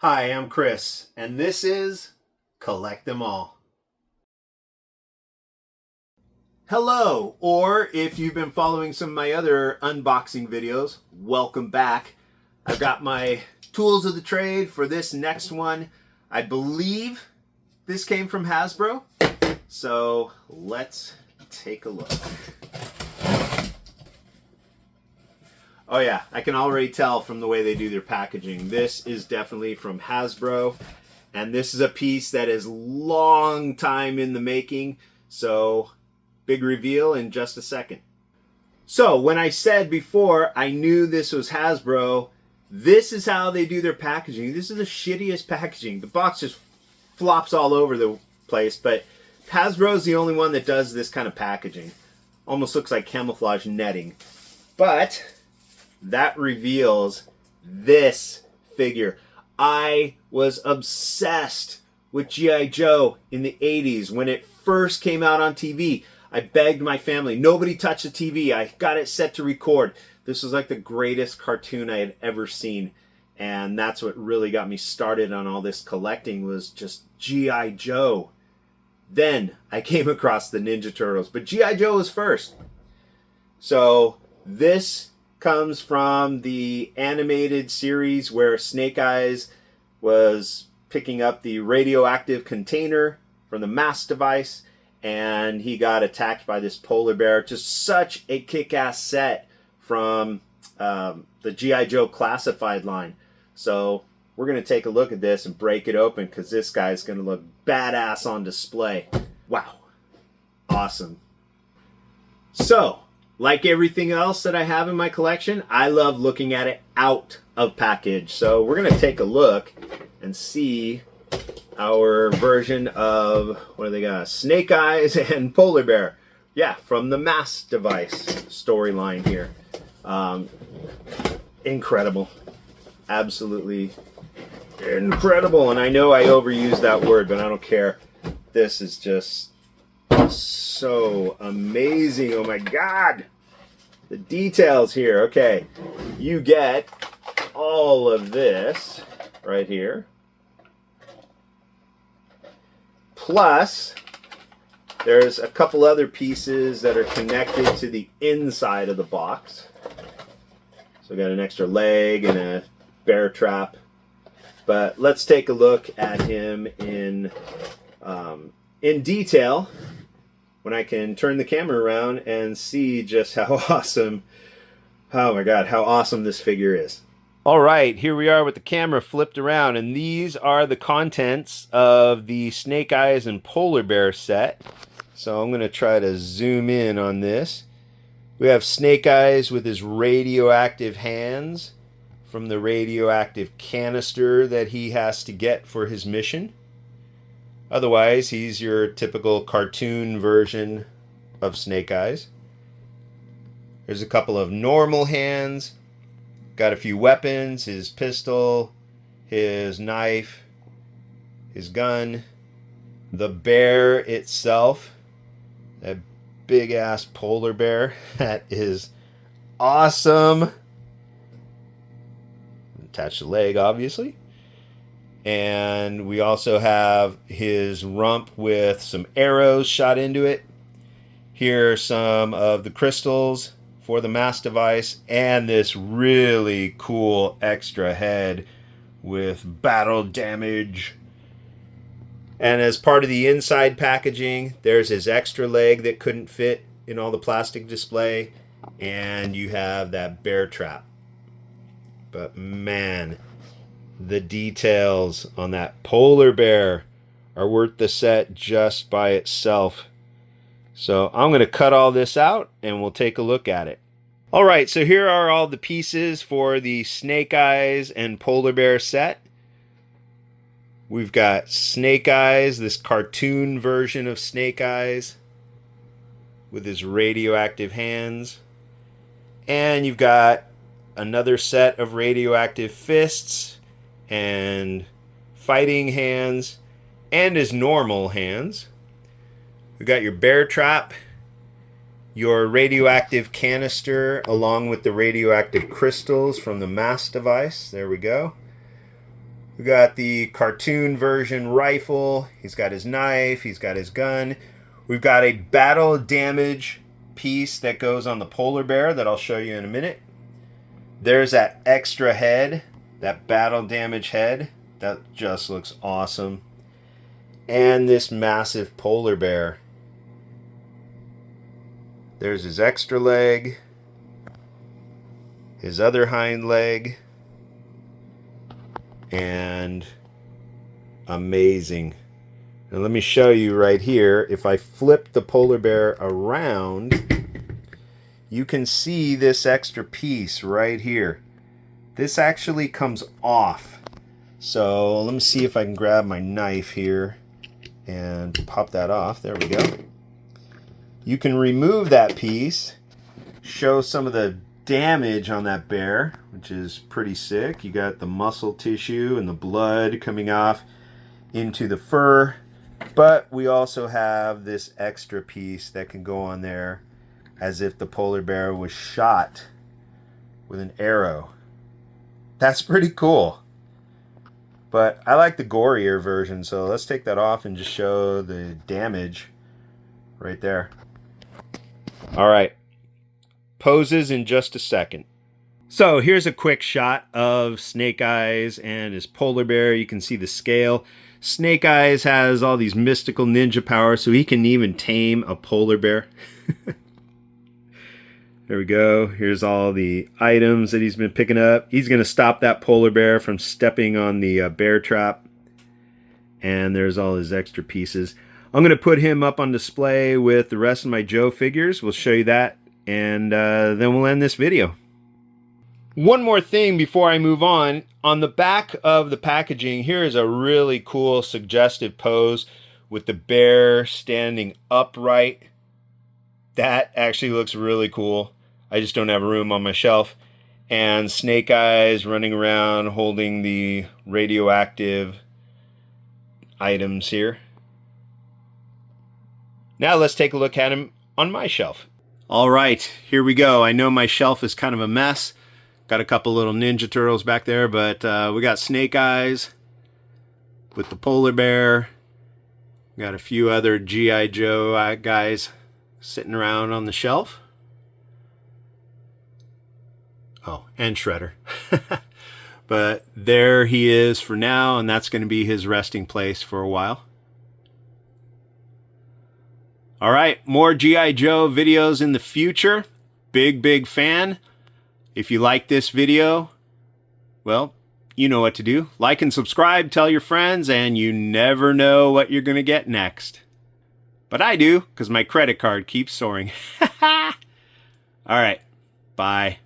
Hi, I'm Chris, and this is Collect Them All. Hello, or if you've been following some of my other unboxing videos, welcome back. I've got my tools of the trade for this next one. I believe this came from Hasbro, so let's take a look. Oh yeah, I can already tell from the way they do their packaging. This is definitely from Hasbro, and this is a piece that is long time in the making, so big reveal in just a second. So when I said before I knew this was Hasbro, this is how they do their packaging. This is the shittiest packaging. The box just flops all over the place, but Hasbro is the only one that does this kind of packaging. Almost looks like camouflage netting. But that reveals this figure. I was obsessed with G.I. Joe in the 80s when it first came out on TV. I begged my family, nobody touch the TV. I got it set to record. This was like the greatest cartoon I had ever seen. And that's what really got me started on all this collecting, was just G.I. Joe. Then I came across the Ninja Turtles, but G.I. Joe was first. So this comes from the animated series where Snake Eyes was picking up the radioactive container from the mass device, and he got attacked by this polar bear. Just such a kick-ass set from the G.I. Joe classified line. So we're going to take a look at this and break it open, because this guy's going to look badass on display. Wow. Awesome. So, like everything else that I have in my collection, I love looking at it out of package. So we're going to take a look and see our version of, what do they got? Snake Eyes and Polar Bear. Yeah, from the Mass Device storyline here. Incredible. Absolutely incredible. And I know I overused that word, but I don't care. This is just so amazing. Oh my God. The details here. Okay. You get all of this right here. Plus, there's a couple other pieces that are connected to the inside of the box. So we got an extra leg and a bear trap. But let's take a look at him in detail when I can turn the camera around and see just how awesome, oh my God, how awesome this figure is. All right, here we are with the camera flipped around, and these are the contents of the Snake Eyes and Polar Bear set. So I'm going to try to zoom in on this. We have Snake Eyes with his radioactive hands from the radioactive canister that he has to get for his mission. Otherwise, he's your typical cartoon version of Snake Eyes. There's a couple of normal hands. Got a few weapons, his pistol, his knife, his gun, the bear itself, that big ass polar bear. That is awesome. Attach the leg, obviously. And we also have his rump with some arrows shot into it. Here are some of the crystals for the mass device, and this really cool extra head with battle damage. And as part of the inside packaging, there's his extra leg that couldn't fit in all the plastic display, and you have that bear trap. But man, the details on that polar bear are worth the set just by itself. So I'm going to cut all this out and we'll take a look at it. All right, so here are all the pieces for the Snake Eyes and Polar Bear set. We've got Snake Eyes, this cartoon version of Snake Eyes with his radioactive hands. And you've got another set of radioactive fists and fighting hands and his normal hands. We've got your bear trap, your radioactive canister along with the radioactive crystals from the mass device. There we go. We got the cartoon version rifle. He's got his knife. He's got his gun. We've got a battle damage piece that goes on the polar bear that I'll show you in a minute. There's that extra head, that battle damage head. That just looks awesome. And this massive polar bear. There's his extra leg, his other hind leg, and amazing. And let me show you right here. If I flip the polar bear around, you can see this extra piece right here. This actually comes off. So let me see if I can grab my knife here and pop that off. There we go. You can remove that piece, show some of the damage on that bear, which is pretty sick. You got the muscle tissue and the blood coming off into the fur, but we also have this extra piece that can go on there as if the polar bear was shot with an arrow. That's pretty cool. But I like the gorier version, so let's take that off and just show the damage right there. All right, poses in just a second. So here's a quick shot of Snake Eyes and his polar bear. You can see the scale. Snake Eyes has all these mystical ninja powers, so he can even tame a polar bear. There we go. Here's all the items that he's been picking up. He's going to stop that polar bear from stepping on the bear trap. And there's all his extra pieces. I'm going to put him up on display with the rest of my Joe figures. We'll show you that, and then we'll end this video. One more thing before I move on. On the back of the packaging, here is a really cool suggestive pose with the bear standing upright. That actually looks really cool. I just don't have room on my shelf. And Snake Eyes running around holding the radioactive items here. Now let's take a look at him on my shelf. All right, here we go. I know my shelf is kind of a mess. Got a couple little Ninja Turtles back there, but we got Snake Eyes with the polar bear. Got a few other G.I. Joe guys sitting around on the shelf. Oh, and Shredder. But there he is for now, and that's going to be his resting place for a while. All right, more G.I. Joe videos in the future. Big fan. If you like this video, well, you know what to do. Like and subscribe, tell your friends, and you never know what you're going to get next. But I do, because my credit card keeps soaring. All right, bye.